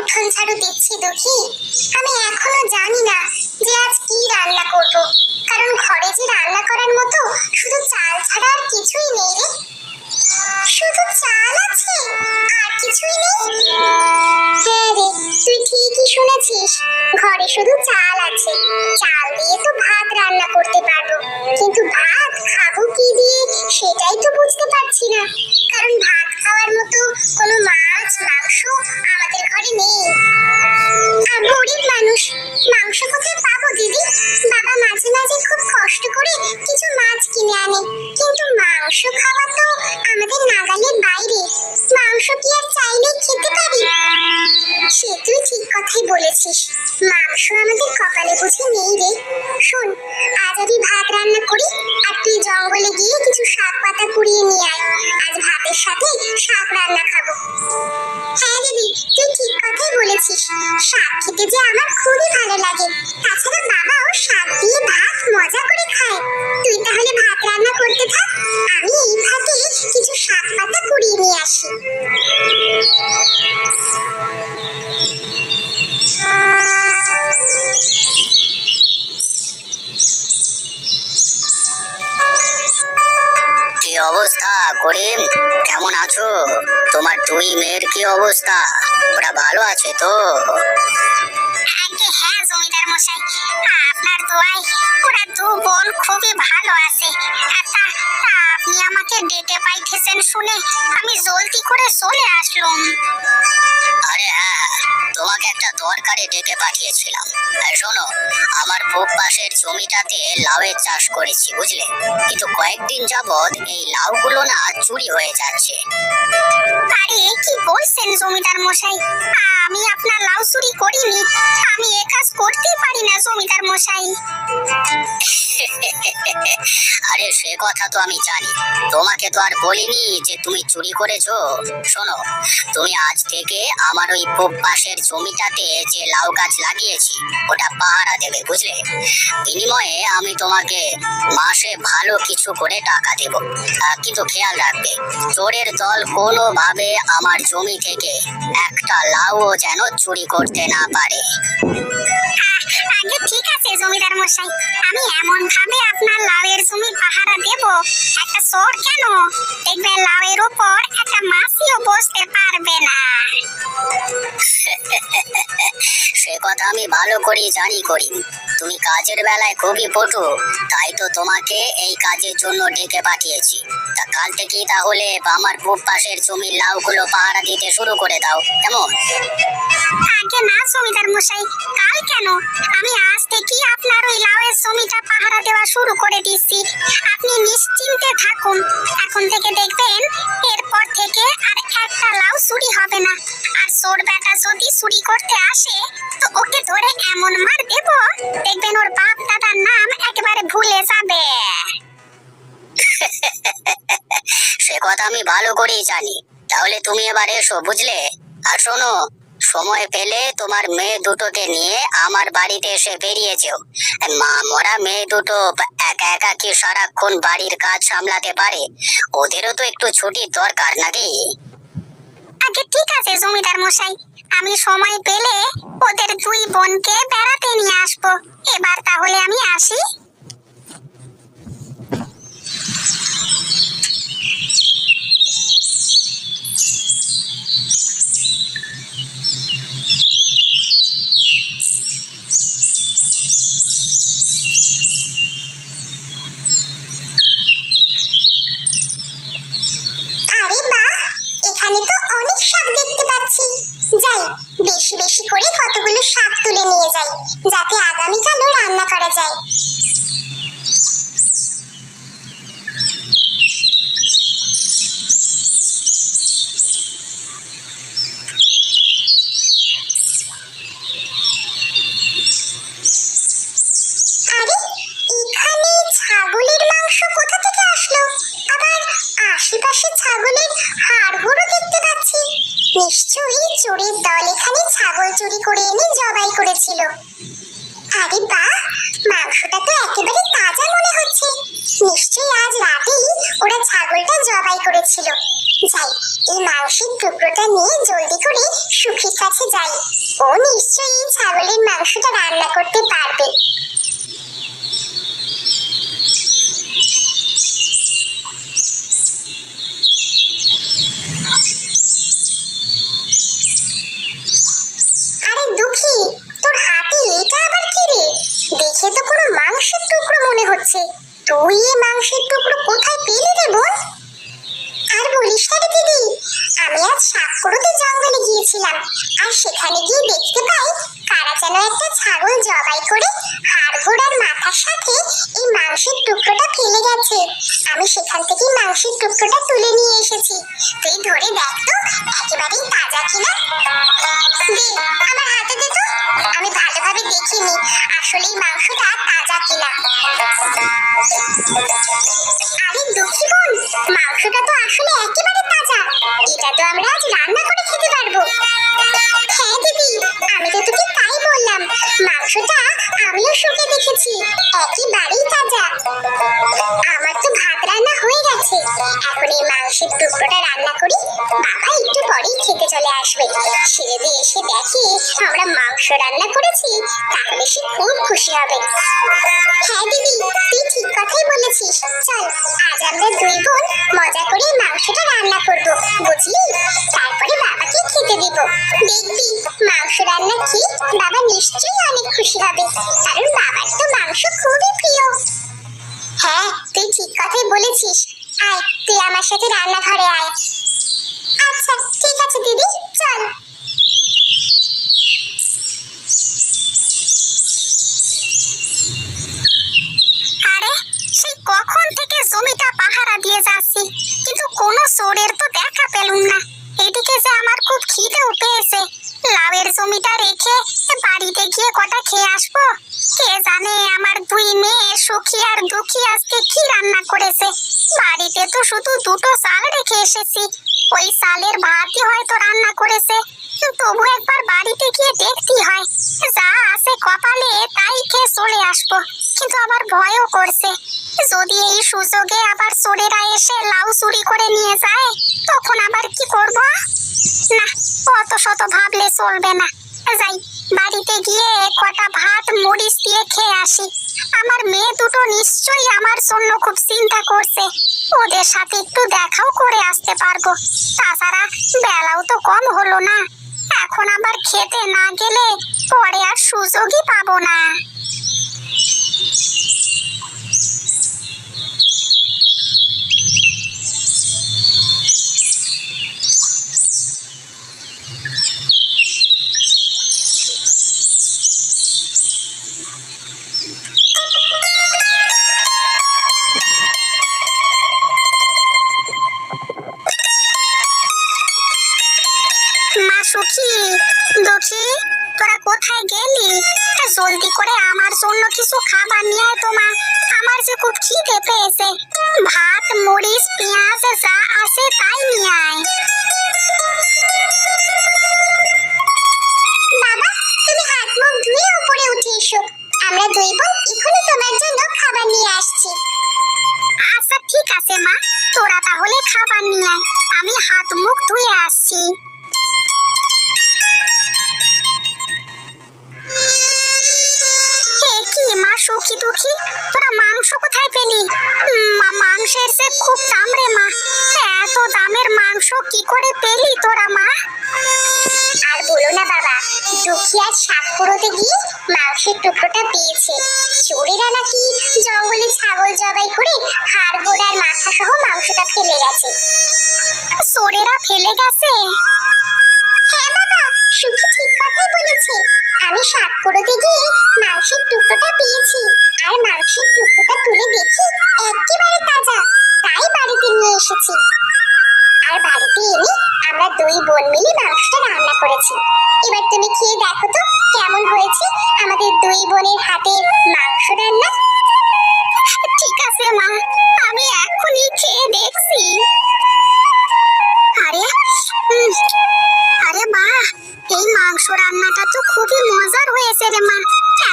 উঠোন ঝাড়ু দিচ্ছি দুঃখী। আমি এখনো জানি না যে আজ কি রান্না করব, কারণ ঘরে যে রান্না করার মতো শুধু চাল ছাড়া আর কিছুই নেই রে। শুধু চাল আছে, আর কিছুই নেই? হ্যাঁ রে, তুই ঠিকই শুনেছিস, ঘরে শুধু চাল আছে। চাল দিয়ে তো ভাত রান্না করতে পারবো, কিন্তু ভাত খাবো কি দিয়ে সেটাই তো বুঝতে পারছি না, কারণ ভাত খাওয়ার মতো কোনো মাছ মাংস আমাদের ঘরে নেই। আর গরিব মানুষ, মাংস কোথায় পাবো দিদি? বাবা মাঝে মাঝে খুব কষ্ট করে কিছু মাছ কিনে আনে, কিন্তু মাংস খাওয়া তো আমাদের নাগালের বাইরে। মাংস কি আর চাইলে খেতে পারি? সে তুই ঠিক কথাই বলেছিস, মাংস আমাদের কপালে বুঝে নেই রে। শোন, আজ আমি ভাত রান্না করি, আর তুই জঙ্গলে গিয়ে কিছু শাক পাতা কুড়িয়ে নিয়ে আয়। আজ ভাতের সাথে শাক রান্না খাবো। হ্যাঁ দিদি, তুই ঠিক কথাই বলেছিস, শাক খেতে যে আমার খুবই ভালো লাগে। তাছাড়া বাবাও শাক দিয়ে ভাত মজা করে খায়। তুই তাহলে ভাত রান্না করতে থাক, আমি এই ফাঁকে কিছু শাক পাতা কুড়িয়ে নিয়ে আসি। কি অবস্থা করিম, কেমন আছো? তোমার দুই মেয়ের কি অবস্থা? ওরা ভালো আছে তো? আগে হ্যাঁ জমিদার মশাই, আপনার দোয়ায় ওরা দু বোন খুবই ভালো আছে। আপনি আমাকে ডেকে পাইতেছেন শুনে আমি জলদি করে চলে আসলাম। আরে হ্যাঁ, তোমাকে একটা দরকারে ডেকে পাঠিয়েছিলাম। শোনো, আমার পূব পাশের জমিটাতে লাউয়ের চাষ করেছি বুঝলে, কিন্তু কয়েকদিন যাবৎ এই লাউগুলো না চুরি হয়ে যাচ্ছে। আরে কি বলছেন জমিদার মশাই, আমি আপনার লাউ চুরি করিনি। আমি এ কাজ করতেই পারি না জমিদার মশাই। আরে সে কথা তো আমি জানি, তোমাকে তো আর বলিনি যে তুমি চুরি করেছো। শোনো, তুমি আজ থেকে আমার ওই পূব পাশের জমিটাতে যে লাউ গাছ লাগিয়েছি ওটা পাহারা দেবে বুঝলে। বিনিময়ে আমি তোমাকে মাসে ভালো কিছু করে টাকা দেব, কিন্তু খেয়াল রাখবে চোরের দল কোনোভাবে আমার জমি থেকে একটা লাউও যেন চুরি করতে না পারে। আগে ঠিক আছে জমিদার মশাই, আমি এমন ভাবে আপনার লাউয়ের জমি পাহারা দেব, একটা চোর কেন, দেখবে লাউয়ের উপর একটা মাছিও বসতে পারবে না। সে কথা আমি ভালো করেই জানি করিম, তুমি কাজের বেলায় খুবই পটু, তাই তো তোমাকে এই কাজের জন্য ডেকে পাঠিয়েছি। তা কাল থেকেই তাহলে আমার পূব পাশের জমির লাউগুলো পাহারা দিতে শুরু করে দাও, কেমন? আগে না জমিদার মশাই, কাল কেন, আমি আজ থেকেই আপনার ওই লাউয়ের জমিটা পাহারা দেওয়া শুরু করে দিচ্ছি। আপনি নিশ্চিন্তে থাকুন, এখন থেকে দেখবেন এরপর থেকে আর একটা লাউ চুরি হবে না। আর চোর বেটা যদি চুরি করতে আসে তো ওকে ধরে এমন মার দেব, দেখবেন ওর বাপ দাদার নাম একেবারে ভুলে যাবে। সে কথা আমি ভালো করেই জানি, তাহলে তুমি এবার এসো বুঝলে। আর শোনো, সময় পেলে তোমার মেয়ে দুটোকে নিয়ে আমার বাড়িতে এসে বেরিয়ে যেও। মা মরা মেয়ে দুটো একা একা কি সারাক্ষণ বাড়ির কাজ সামলাতে পারে? ওদেরও তো একটু ছুটির দরকার নাকি? আগে ঠিক আছে জমিদার মশাই, আমি সময় পেলে ওদের দুই বোনকে বেড়াতে নিয়ে আসবো। এবার তাহলে আমি আসি। আরে বাহ, এখানে তো অনেক শাক দেখতে পাচ্ছি। যাই, বেশি বেশি করে কতগুলো শাক তুলে নিয়ে যাই, যাতে আগামীকালও রান্না করা যায়। আরে এখানে ছাগলের মাংস কোথা থেকে আসলো? আবার আশেপাশে ছাগলের হাড়গোড়ও দেখতে পাচ্ছি। নিশ্চয়ই চোরের দল এখানে ছাগল চুরি করে এনে জবাই করেছিল। আরে বাহ, মাংসটা তো একেবারে তাজা মনে হচ্ছে। নিশ্চয়ই আজ রাতেই ওরা ছাগলটা জবাই করেছিল। যাই, এই মাংসের টুকরোটা নিয়ে জলদি করে সুখীর কাছে যাই। ও নিশ্চয়ই এই ছাগলের মাংসটা রান্না করতে পারবে। আরে দুঃখী, তোর হাতে এটা আবার কি রে? দেখে তো কোনো মাংসের টুকরো মনে হচ্ছে। তুই এই মাংসের টুকরো কোথায় পেলি রে বোন? আর বলিস না রে দিদি, আমি আজ সাতকড়ুতে জঙ্গলে গিয়েছিলাম, আর সেখানে গিয়ে দেখতে পাই কারা যেন একটা ছাগল জবাই করে হাড় গোড় আর মাথার সাথে এই মাংসের টুকরোটা ফেলে গেছে। আমি সেখান থেকে মাংসের টুকরোটা তুলে নিয়ে এসেছি। তুই ধরে দেখ তো একেবারেই তাজা কিনা। দে, আমার হাতে দে তো, আমি ভালোভাবে দেখিনি আসলে এই মাংসটা তাজা কিনা। আরে দুঃখী বোন, মাংসটা তো আসলে একেবারে তাজা। এটা তো আমরা আজ রান্না করে খেতে পারবো। হ্যাঁ দিদি, আমি তো তোকে তাই বললাম। মাংসটা আমিও শুকে দেখেছি, একেবারেই তাজা। আমার তো ভাত রান্না হয়ে গেছে, এখন এই মাংসের টুকরোটা রান্না করি। বাবা একটু পরেই খেতে চলে আসবে। সে যদি এসে দেখে আমরা মাংস রান্না করেছি, তাহলে সে খুব খুশি হবে। হ্যাঁ দিদি, তুই ঠিক কথাই বলেছিস। চল, আজ আমরা দুই বোন মজা করে মাংসটা রান্না করব, বুঝলি? তারপরে বাবাকে খেতে দিব। দেখবি মাংস রান্না খেয়ে বাবা নিশ্চয়ই অনেক খুশি হবে, কারণ বাবার তো মাংস খুবই প্রিয়। হ্যাঁ, তুই ঠিক কথাই বলেছিস। আয়, তুই আমার সাথে রান্নাঘরে আয়। আচ্ছা ঠিক আছে দিদি, চল। আরে সেই কখন থেকে জমিটা পাহারা দিয়ে যাচ্ছি, কিন্তু কোনো চোরের তো দেখা পেলুম না। এদিকে যে আমার খুব খিদেও পেয়েছে। লাউয়ের জমিটা রেখে বাড়িতে গিয়ে কটা খেয়ে আসবো। কে জানে আমার দুই মেয়ে সুখী আর দুঃখী আজকে কি রান্না করেছে। বাড়িতে তো শুধু দুটো চাল রেখে এসেছি, ওই চালের ভাতই হয়তো রান্না করেছে। তবু একবার বাড়িতে গিয়ে দেখতেই হয়। যা আছে কপালে তাই খেয়ে চলে আসবো, কিন্তু আবার ভয়ও করছে। যদি এই সুযোগে আবার চোরেরা এসে লাউ চুরি করে নিয়ে যায়, তখন আবার কি করব? না, অত শত ভাবলে চলবে না। যাই, বাড়িতে গিয়ে কটা ভাত মরিচ দিয়ে খেয়ে আসি। আমার মেয়ে দুটো নিশ্চয়ই আমার জন্য খুব চিন্তা করছে। ওদের সাথে একটু দেখাও করে আসতে পারবো। তাছাড়া বেলাও তো কম হলো না, এখন আবার খেতে না গেলে পরে আর সুযোগই পাবো না। মা সুখী, দুঃখী, তোরা কোথায় গেলি? জলদি করে আমার জন্য কিছু খাবার নিয়ে আয় তো মা, আমার যে খুব খিদে পেয়েছে। ভাত মরিচ পেঁয়াজ যা আছে তাই নিয়ে আয়। বাবা, তুমি হাত মুখ ধুয়ে উপরে উঠে এসো, আমরা দুই বোন এখনই তোমার জন্য খাবার নিয়ে আসছি। আচ্ছা ঠিক আছে মা, তোরা তাহলে খাবার নিয়ে আয়, আমি হাত মুখ ধুয়ে আসছি। কি মা সুখী দুঃখী, তোরা মাংস কোথায় পেলি? মাংসের যে খুব দাম রে মা, এত দামের মাংস কি করে পেলি তোরা মা? আর বলো না বাবা, দুঃখী আজ সাতকড়ুতে গিয়ে মাংসের টুকরোটা পেয়েছে। চোরেরা নাকি জঙ্গলে ছাগল জবাই করে হাড় গোড় আর মাথা সহ মাংসটা ফেলে গেছে। চোরেরা ফেলে গেছে? হ্যাঁ বাবা, সুখী ঠিক কথাই বলেছে। আমি সাতকড়ুতে গিয়ে মাংসের টুকরোটা পেয়েছি, আর মাংসের টুকরোটা তুলে দেখি একেবারে তাজা, তাই বাড়িতে নিয়ে এসেছি। আর বাড়িতে এনে আমরা দুই বোন মিলে মাংসটা রান্না করেছি। এবার তুমি খেয়ে দেখো তো কেমন হয়েছে আমাদের দুই বোনের হাতের মাংস রান্না। ঠিক আছে মা, আমি এখনই খেয়ে দেখছি। আরে আরে বাহ, এই মাংস রান্নাটা তো খুবই মজার হয়েছে রে মা।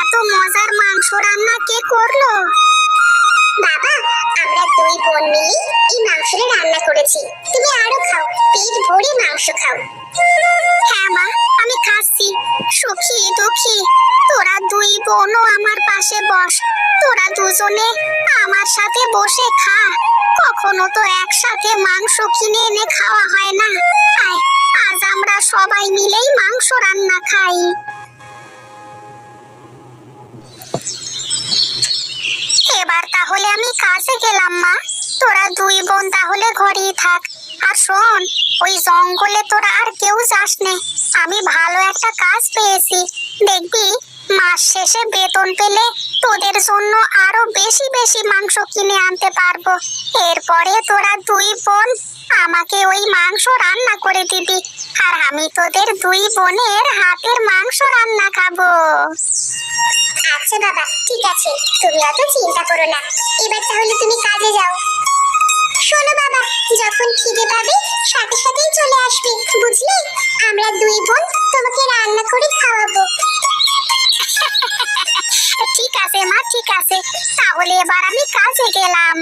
এত মজার মাংস রান্না কে করলো? বাবা, আমরা দুই বোন মিলে এই মাংসটা রান্না করেছি, তুমি আরো খাও। পেট ভরে মাংস খাও। হ্যাঁ মা, আমি খাচ্ছি। সুখী দুঃখী তোরা দুই বোনও আমার পাশে বস। তোরা দুজনে আমার সাথে বসে খা। কখনো তো একসাথে মাংস কিনে এনে খাওয়া হয় না। আয়, আজ আমরা সবাই মিলেই মাংস রান্না খাই। এবার তাহলে আমি কাজে গেলাম মা। তোরা দুই বোন তাহলে ঘরেই থাক। আর শোন, ওই জঙ্গলে তোরা আর কেউ যাস নে। আমি ভালো একটা কাজ পেয়েছি। দেখবি মাস শেষে বেতন পেলে তোদের জন্য আরো বেশি বেশি মাংস কিনে আনতে পারবো। এরপরে তোরা দুই বোন আমাকে ওই মাংস রান্না করে দিবি, আর আমি তোদের দুই বোনের হাতের মাংস রান্না খাবো। আচ্ছা বাবা, ঠিক আছে, তুমি অত চিন্তা করো না। এবার তাহলে তুমি কাজে যাও। শোনো বাবা, যখন খিদে পাবে সাথে সাথেই চলে আসবে, বুঝলে? আমরা দুই বোন তোমাকে রান্না করে খাওয়াবো। ঠিক আছে মা, ঠিক আছে। তাহলে এবার আমি কাজে গেলাম।